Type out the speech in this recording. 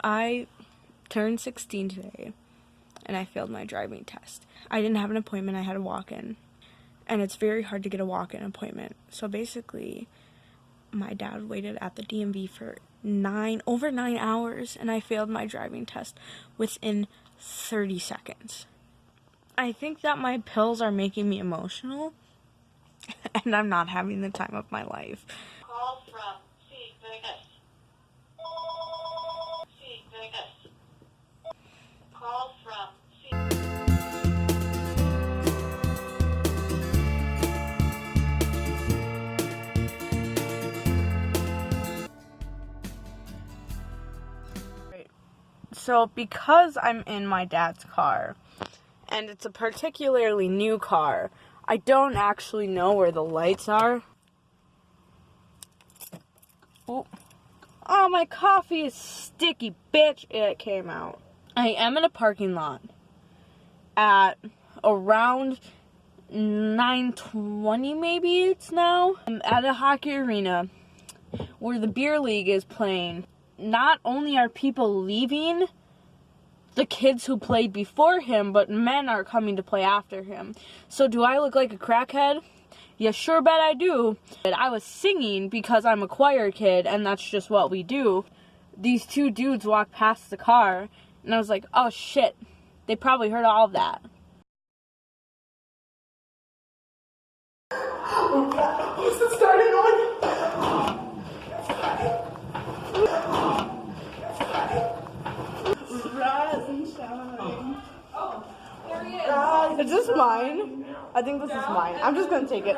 I turned 16 today, and I failed my driving test. I didn't have an appointment, I had a walk-in. And it's very hard to get a walk-in appointment. So basically, my dad waited at the DMV for over 9 hours, and I failed my driving test within 30 seconds. I think that my pills are making me emotional, and I'm not having the time of my life. Call from Vegas. Vegas. Call from So because I'm in my dad's car, and it's a particularly new car, I don't actually know where the lights are. Oh, my coffee is sticky, bitch. It came out. I am in a parking lot at around 9:20 maybe it's now. I'm at a hockey arena where the beer league is playing. Not only are people leaving the kids who played before him, but men are coming to play after him. So do I look like a crackhead? You sure bet I do. And I was singing because I'm a choir kid, and that's just what we do. These two dudes walked past the car, and I was like, oh shit, they probably heard all of that. What's it starting on? Rise and shine. Is this mine? I think this is mine. I'm just gonna take it.